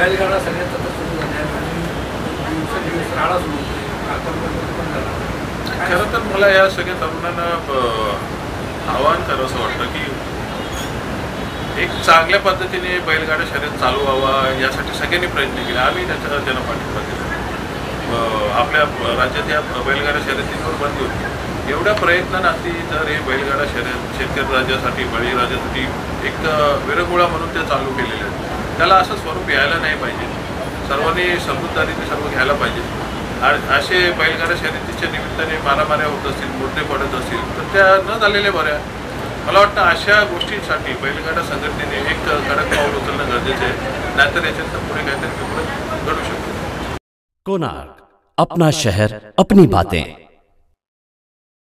बैलगाडा सगळ्यात आता सुरू झाल्या आणि दिवसेंदिवस राडा सुरू होते आतापर्यंत पण झाला. खरं तर मला या सगळ्या तरुणांना आवाहन करावंसं वाटतं की एक चांगल्या पद्धतीने बैलगाडा शर्यत चालू व्हावा यासाठी सगळ्यांनी प्रयत्न केले. आम्ही त्यांना पाठिंबा दिला. आपल्या राज्यात या बैलगाडा शर्यतींवर बंदी होती. एवढ्या प्रयत्नांनी जर हे बैलगाडा शर्यत शेतकरी राज्यासाठी बळीराजासाठी एक विरंगुळा म्हणून ते चालू केलेले आहेत, त्याला असं स्वरूप यायला नाही पाहिजे. सर्वांनी समजूतदारीने सर्व घ्यायला पाहिजे. असे बैलगाडा शर्यतीच्या निमित्ताने मारामाऱ्या होत असतील, मुद्दे पडत असतील तर त्या न झालेल्या बऱ्या. मला वाटतं अशा गोष्टींसाठी बैलगाडा संघटनेने एक कडक पाऊल उचलणं गरजेचं आहे, नाहीतर याच्यात पुढे काहीतरी घडू शकतो. कोणार्क, अपना शहर अपनी बातें.